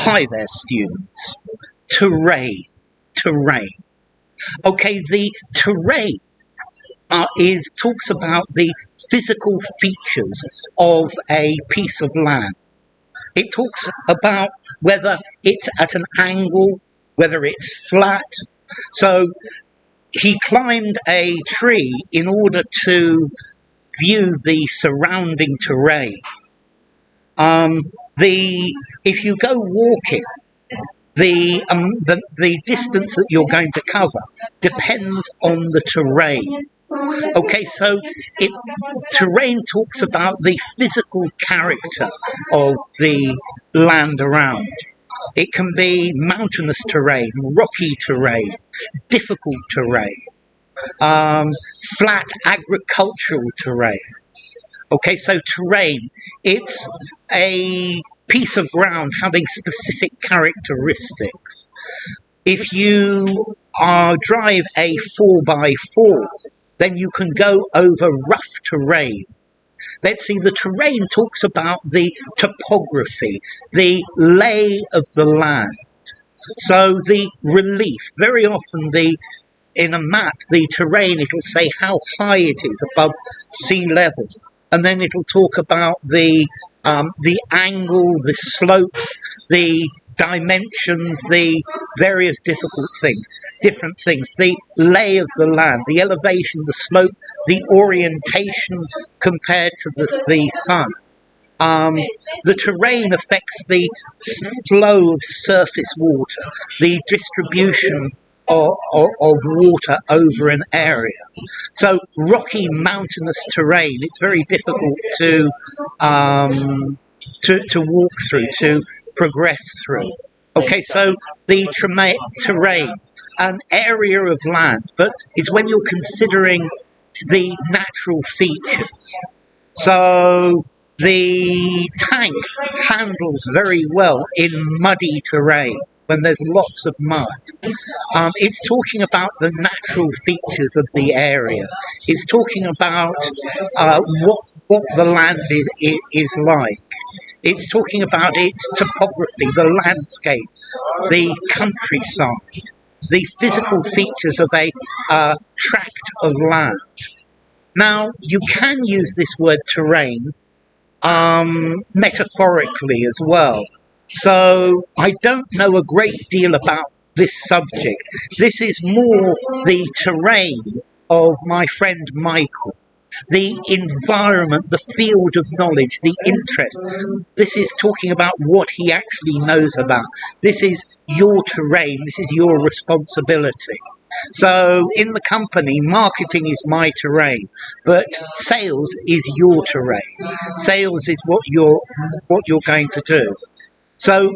Hi there, students. Terrain. Terrain. Okay, the terrain talks about the physical features of a piece of land. It talks about whether it's at an angle, whether it's flat. So he climbed a tree in order to view the surrounding terrain. If you go walking, the distance that you're going to cover depends on the terrain. Okay, so terrain talks about the physical character of the land around. It can be mountainous terrain, rocky terrain, difficult terrain, flat agricultural terrain. Okay, so terrain, it's a piece of ground having specific characteristics. If you drive a 4x4, then you can go over rough terrain. Let's see, the terrain talks about the topography, the lay of the land. So the relief, very often in a map, the terrain, it'll say how high it is above sea level. And then it'll talk about the angle, the slopes, the dimensions, the various different things, the lay of the land, the elevation, the slope, the orientation compared to the sun. The terrain affects the flow of surface water, the distribution of water over an area. So rocky mountainous terrain, it's very difficult to walk through, to progress through. Okay, so the terrain, an area of land, but it's when you're considering the natural features. So the tank handles very well in muddy terrain, when there's lots of mud. It's talking about the natural features of the area. It's talking about what the land is like. It's talking about its topography, the landscape, the countryside, the physical features of a tract of land. Now, you can use this word terrain metaphorically as well. So I don't know a great deal about this subject. This is more the terrain of my friend Michael, the environment, the field of knowledge, the interest. This is talking about what he actually knows about. This is your terrain. This is your responsibility. So in the company, marketing is my terrain, but sales is your terrain. Sales is what you're going to do. So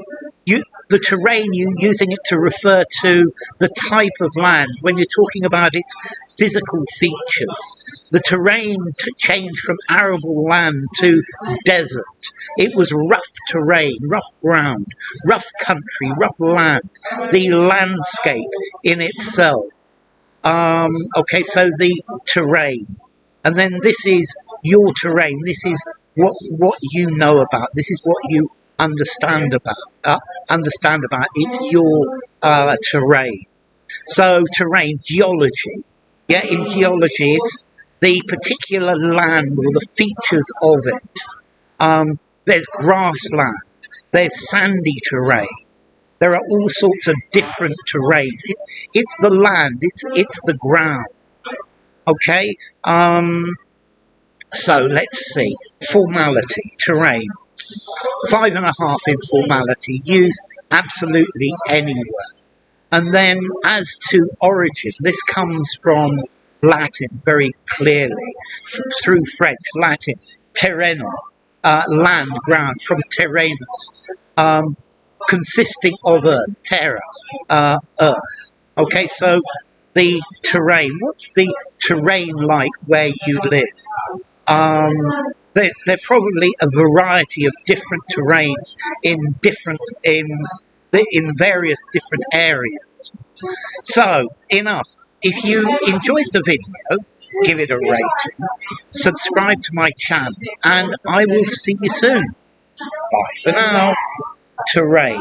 the terrain, you're using it to refer to the type of land when you're talking about its physical features. The terrain changed from arable land to desert. It was rough terrain, rough ground, rough country, rough land, the landscape in itself. Okay, so the terrain. And then this is your terrain. This is what you know about. This is what you understand about. It's your terrain. So terrain, geology. Yeah, in geology, it's the particular land or the features of it. There's grassland. There's sandy terrain. There are all sorts of different terrains. It's the land. It's the ground. Okay. So let's see. Formality, terrain. 5.5 in formality, used absolutely anywhere. And then as to origin, this comes from Latin very clearly, through French, Latin, terreno, land, ground, from terrenus, consisting of earth, terra, earth. Okay, so the terrain, what's the terrain like where you live? There probably a variety of different terrains in various different areas. So, enough. If you enjoyed the video, give it a rating, subscribe to my channel, and I will see you soon. Bye for now. terrain.